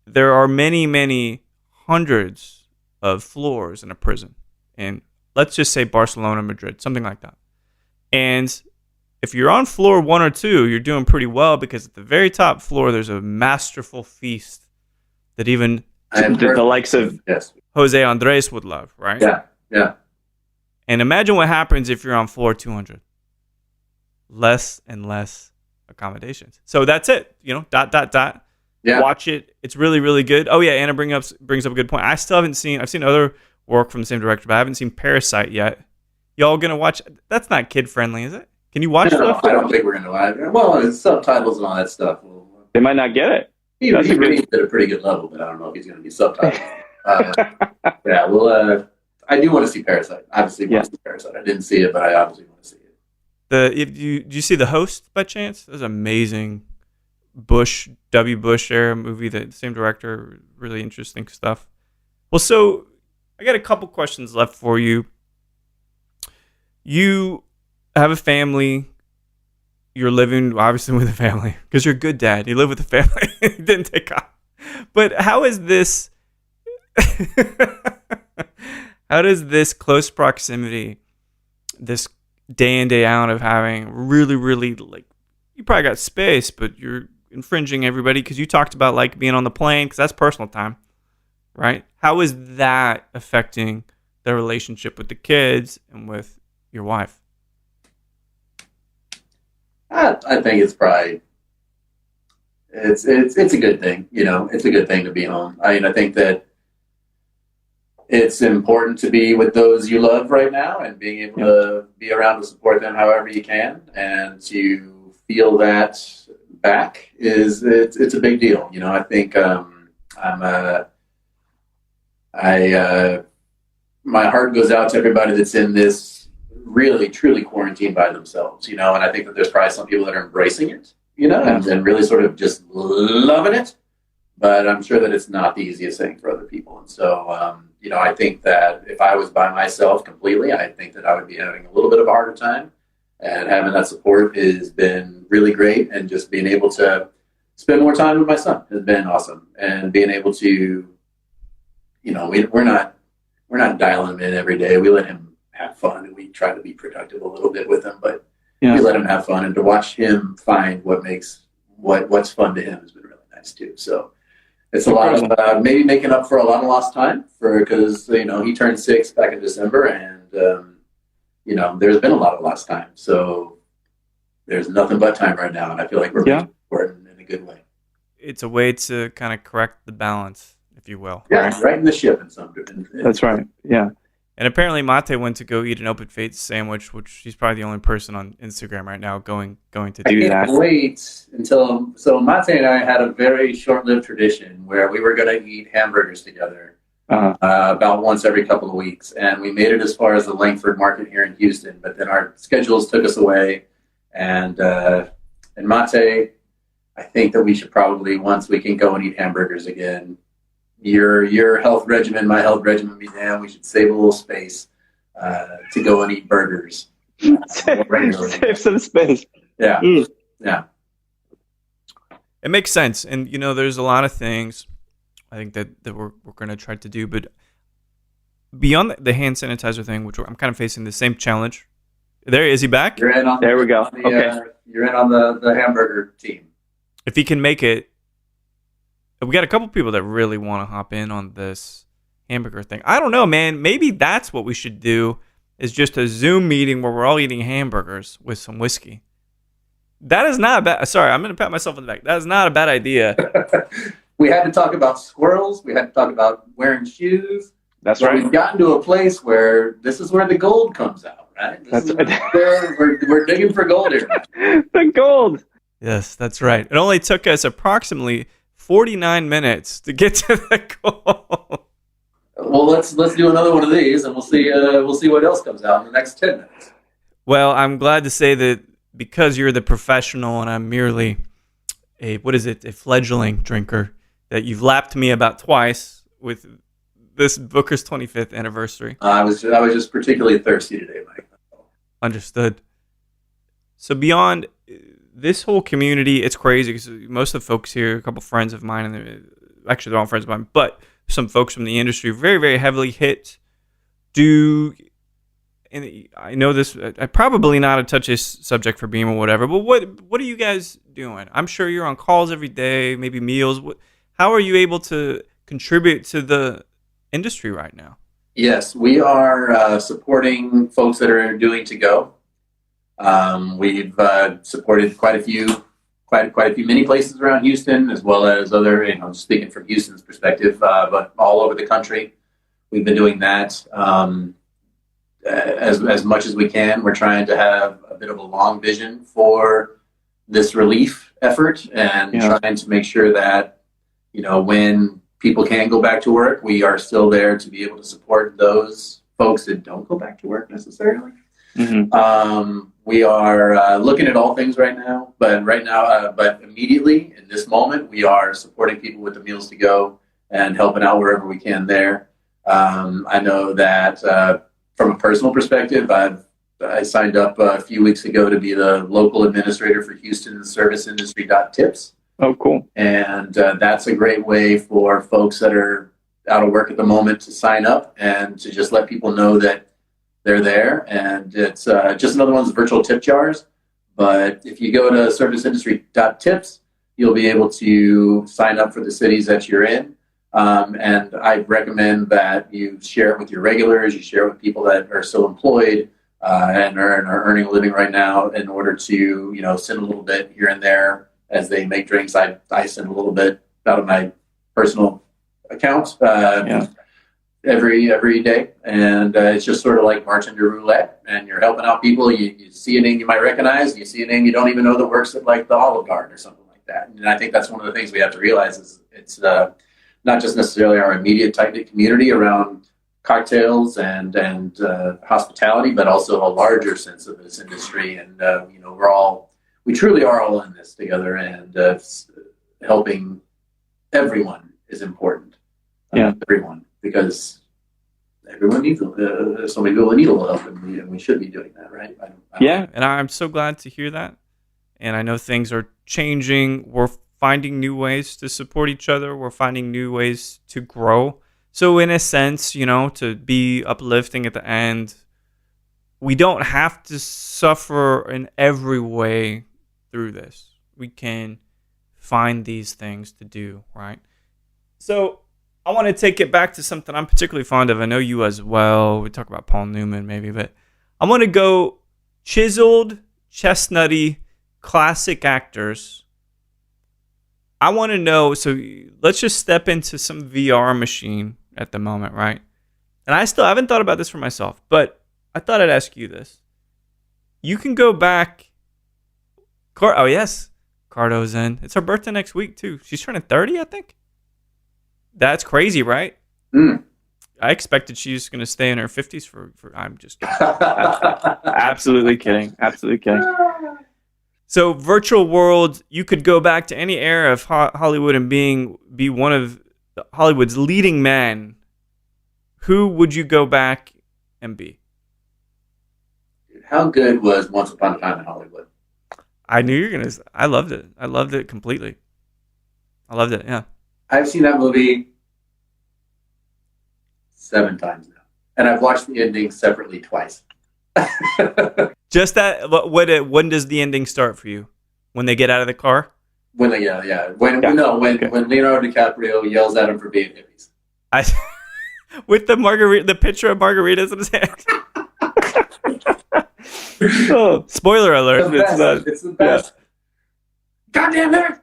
there are many, many hundreds of floors in a prison, and let's just say Barcelona, Madrid, something like that. And if you're on floor 1 or 2, you're doing pretty well because at the very top floor there's a masterful feast that even the likes of Jose Andres would love, right? Yeah. And imagine what happens if you're on floor 200. Less and less accommodations. So that's it. Dot. Yeah. Watch it. It's really, really good. Oh yeah, Anna brings up a good point. I've seen other work from the same director, but I haven't seen Parasite yet. Y'all gonna watch? That's not kid friendly, is it? Can you watch stuff? I don't think we're gonna watch it. Well, it's subtitles and all that stuff. They might not get it. He reads at a pretty good level, but I don't know if he's going to be subtitled. Yeah, well, I do want to see Parasite. Obviously, want to see Parasite. I didn't see it, but I obviously want to see it. Did you see The Host by chance? It was amazing. W. Bush era movie. The same director. Really interesting stuff. Well, so I got a couple questions left for you. You have a family. You're living, obviously, with a family because you're a good dad. You live with a family. You didn't take off. But how is this... how does this close proximity, this day in, day out of having really, really, you probably got space, but you're infringing everybody because you talked about, being on the plane because that's personal time, right? How is that affecting the relationship with the kids and with your wife? I think it's probably it's a good thing. It's a good thing to be home. I mean, I think that it's important to be with those you love right now and being able to be around to support them however you can, and to feel that back it's a big deal. I think my heart goes out to everybody that's in this really truly quarantined by themselves, and I think that there's probably some people that are embracing it, and really sort of just loving it, but I'm sure that it's not the easiest thing for other people. And so, I think that if I was by myself completely, I think that I would be having a little bit of a harder time, and having that support has been really great, and just being able to spend more time with my son has been awesome, and being able to, we're not dialing him in every day. We let him have fun, and we try to be productive a little bit with him, but we let him have fun, and to watch him find what's fun to him has been really nice too. So it's a lot of maybe making up for a lot of lost time because he turned 6 back in December, and there's been a lot of lost time. So there's nothing but time right now, and I feel like we're making in a good way. It's a way to kind of correct the balance, if you will. Yeah, right in the ship in some. That's right. Yeah. And apparently Mate went to go eat an Open Fate sandwich, which he's probably the only person on Instagram right now going to do that. Wait until Mate and I had a very short-lived tradition where we were going to eat hamburgers together about once every couple of weeks, and we made it as far as the Langford Market here in Houston. But then our schedules took us away, and Mate, I think that we should probably, once we can go and eat hamburgers again. Your health regimen, my health regimen, be damned. We should save a little space to go and eat burgers. Save some space. Yeah, yeah. It makes sense, and there's a lot of things I think that we're going to try to do, but beyond the hand sanitizer thing, which I'm kind of facing the same challenge. Is he back? You're in on there. We go. Okay. You're in on the hamburger team. If he can make it. We got a couple people that really want to hop in on this hamburger thing. I don't know, man. Maybe that's what we should do, is just a Zoom meeting where we're all eating hamburgers with some whiskey. That is not a bad... Sorry, I'm going to pat myself on the back. That is not a bad idea. We had to talk about squirrels. We had to talk about wearing shoes. That's right. We've gotten to a place where this is where the gold comes out, right? This is where we're digging for gold here. The gold. Yes, that's right. It only took us approximately 49 minutes to get to the goal. Well, let's do another one of these, and we'll see what else comes out in the next 10 minutes. Well, I'm glad to say that because you're the professional and I'm merely a fledgling drinker, that you've lapped me about twice with this Booker's 25th anniversary? I was just particularly thirsty today, Mike. Understood. So beyond this whole community, it's crazy because most of the folks here, a couple friends of mine, and actually they're all friends of mine, but some folks from the industry, very, very heavily hit. And I know this, probably not a touchy subject for Beam or whatever, but what are you guys doing? I'm sure you're on calls every day, maybe meals. How are you able to contribute to the industry right now? Yes, we are supporting folks that are doing to go. We've supported quite a few many places around Houston, as well as other, just speaking from Houston's perspective, but all over the country. We've been doing that as much as we can. We're trying to have a bit of a long vision for this relief effort and trying to make sure that, when people can go back to work, we are still there to be able to support those folks that don't go back to work necessarily. Mm-hmm. We are looking at all things right now, but immediately in this moment, we are supporting people with the meals to go and helping out wherever we can there. I know that from a personal perspective, I signed up a few weeks ago to be the local administrator for Houston Service Industry Tips. Oh, cool. And that's a great way for folks that are out of work at the moment to sign up and to just let people know that they're there. And it's just another one of those virtual tip jars. But if you go to serviceindustry.tips, you'll be able to sign up for the cities that you're in. And I recommend that you share it with your regulars, you share it with people that are still employed and are earning a living right now, in order to, send a little bit here and there as they make drinks. I send a little bit out of my personal account every day. And it's just sort of like bartender roulette, and you're helping out people. You see a name you might recognize, and you see a name you don't even know that works at like the Olive Garden or something like that. And I think that's one of the things we have to realize is it's not just necessarily our immediate tight-knit community around cocktails and hospitality, but also a larger sense of this industry. And, we truly are all in this together, and helping everyone is important. Everyone, because everyone needs so many people need a little help, and we should be doing that, right? And I'm so glad to hear that. And I know things are changing. We're finding new ways to support each other. We're finding new ways to grow. So in a sense, to be uplifting at the end, we don't have to suffer in every way through this. We can find these things to do, right? So I want to take it back to something I'm particularly fond of. I know you as well. We talk about Paul Newman maybe, but I want to go chiseled, chestnutty, classic actors. I want to know, so let's just step into some VR machine at the moment, right? And I haven't thought about this for myself, but I thought I'd ask you this. You can go back. Oh, yes. Cardo's in. It's her birthday next week, too. She's turning 30, I think. That's crazy, right? Mm. I expected she's going to stay in her 50s for I'm just kidding. Absolutely kidding. Absolutely kidding. So, virtual world, you could go back to any era of Hollywood and be one of Hollywood's leading men. Who would you go back and be? How good was Once Upon a Time in Hollywood? I knew you were going to. I loved it. I loved it completely. I loved it, yeah. I've seen that movie 7 times now. And I've watched the ending separately twice. Just that. When does the ending start for you? When they get out of the car? When When Leonardo DiCaprio yells at him for being hippies. With the picture of margaritas in his hand. Oh, spoiler alert! It's the best. Yeah. Goddamn it!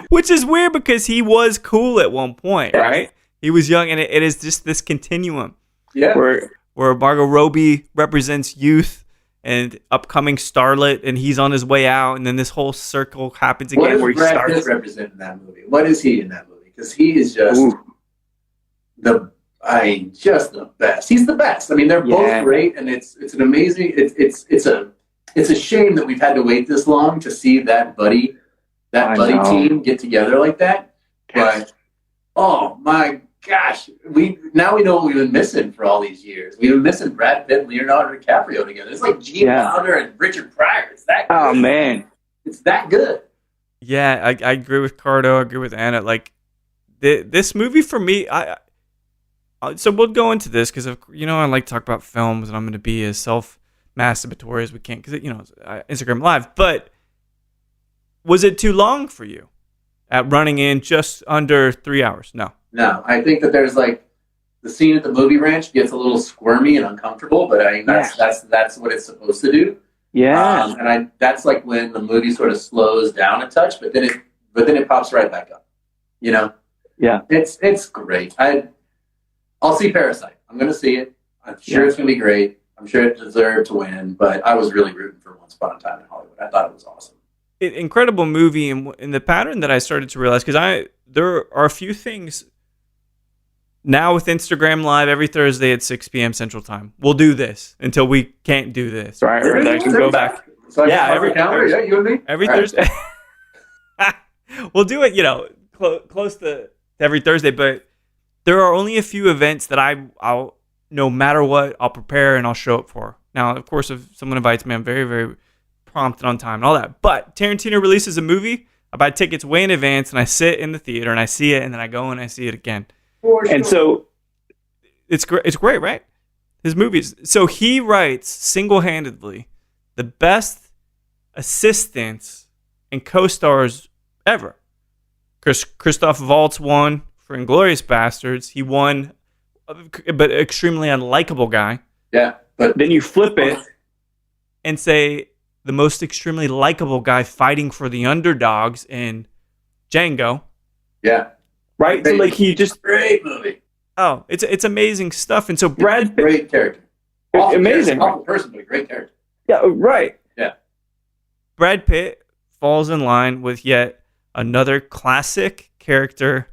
Which is weird because he was cool at one point, right? He was young, and it is just this continuum. Yeah. Where Margot Robbie represents youth and upcoming starlet, and he's on his way out, and then this whole circle happens again where he starts. What does Brad Pitt represent in that movie? What is he in that movie? Because he is just the best. He's the best. I mean, they're both great, and it's an amazing. It's a shame that we've had to wait this long to see that buddy team get together like that. But Oh my gosh, we know what we've been missing for all these years. We've been missing Brad Pitt and Leonardo DiCaprio together. It's like Gene Wilder and Richard Pryor. It's that good. Oh man, it's that good. Yeah, I agree with Cardo. I agree with Anna. Like this movie for me, so we'll go into this because I like to talk about films, and I'm going to be as self-masturbatory as we can because Instagram Live. But was it too long for you at running in just under 3 hours? No, I think that there's like the scene at the movie ranch gets a little squirmy and uncomfortable, but I think that's what it's supposed to do. Yeah, and that's like when the movie sort of slows down a touch, but then it pops right back up. Yeah, it's great. I'll see Parasite. I'm going to see it. I'm sure it's going to be great. I'm sure it deserved to win, but I was really rooting for Once Upon a Time in Hollywood. I thought it was awesome. Incredible movie, and the pattern that I started to realize because there are a few things now with Instagram Live every Thursday at 6 p.m. Central Time. We'll do this until we can't do this. Right, or I can go back. So every calendar, you and me. Every Thursday. We'll do it, close to every Thursday, but there are only a few events that I'll no matter what, I'll prepare and I'll show up for. Now, of course, if someone invites me, I'm very, very prompt and on time and all that. But Tarantino releases a movie, I buy tickets way in advance and I sit in the theater and I see it and then I go and I see it again. And so it's great, right? His movies. So he writes single-handedly the best assistants and co-stars ever. Christoph Waltz won for Inglourious Bastards. He won, but extremely unlikable guy. Yeah, but then you flip it and say the most extremely likable guy fighting for the underdogs in Django. Yeah. Right? So like he just great movie. Oh, it's amazing stuff. And so Brad Pitt, great character. Amazing. Awful person, but a great character. Yeah, right. Yeah. Brad Pitt falls in line with yet another classic character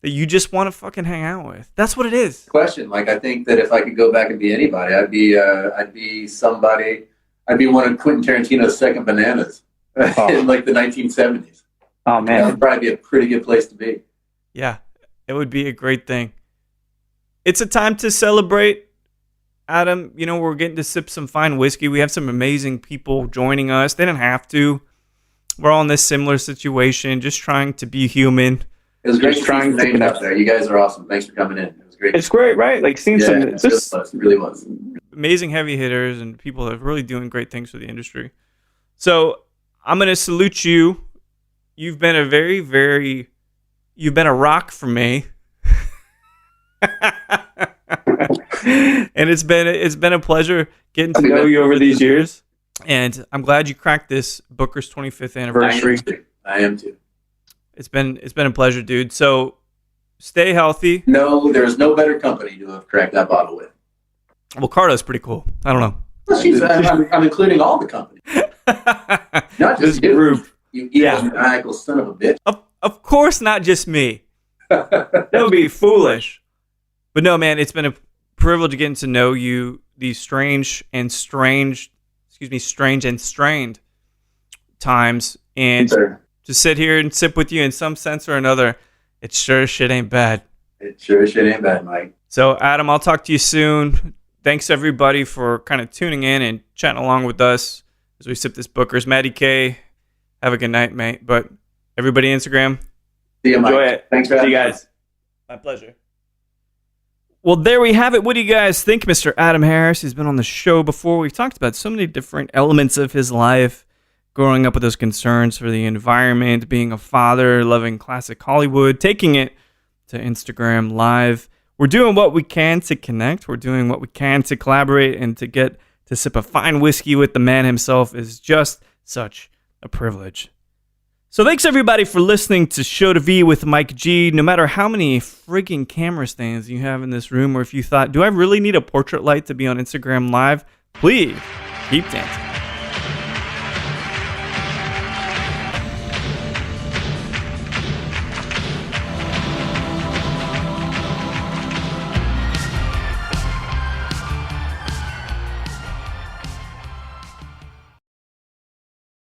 that you just want to fucking hang out with. That's what it is. Question. Like, I think that if I could go back and be anybody, I'd be somebody. I'd be one of Quentin Tarantino's second bananas in like the 1970s. Oh man, that would probably be a pretty good place to be. Yeah, it would be a great thing. It's a time to celebrate, Adam. We're getting to sip some fine whiskey. We have some amazing people joining us. They didn't have to. We're all in this similar situation, just trying to be human. It was great trying to name out there. You guys are awesome. Thanks for coming in. It was great. It's great, right? Like seeing some. It really was. Amazing heavy hitters and people that are really doing great things for the industry. So I'm going to salute you. You've been you've been a rock for me. And it's been a pleasure getting to know you over these years. And I'm glad you cracked this Booker's 25th anniversary. I am too. It's been a pleasure, dude. So stay healthy. No, there's no better company to have cracked that bottle with. Well, Cardo's pretty cool. I don't know. Well, I'm including all the company. Not just you. Group. You evil maniacal son of a bitch. Of course not just me. That would be foolish. But no, man, it's been a privilege getting to know you these strange and strained times. And to sit here and sip with you in some sense or another, it sure as shit ain't bad. It sure as shit ain't bad, Mike. So, Adam, I'll talk to you soon. Thanks, everybody, for kind of tuning in and chatting along with us as we sip this Booker's. Maddie K, have a good night, mate. But everybody, Instagram, see you, Mike. Enjoy it. Thanks for having me. See you guys. My pleasure. Well, there we have it. What do you guys think? Mr. Adam Harris, he's been on the show before. We've talked about so many different elements of his life, growing up with those concerns for the environment, being a father, loving classic Hollywood, taking it to Instagram Live. We're doing what we can to connect. We're doing what we can to collaborate, and to get to sip a fine whiskey with the man himself is just such a privilege. So thanks everybody for listening to Show to V with Mike G. No matter how many freaking camera stands you have in this room, or if you thought, do I really need a portrait light to be on Instagram Live? Please keep dancing.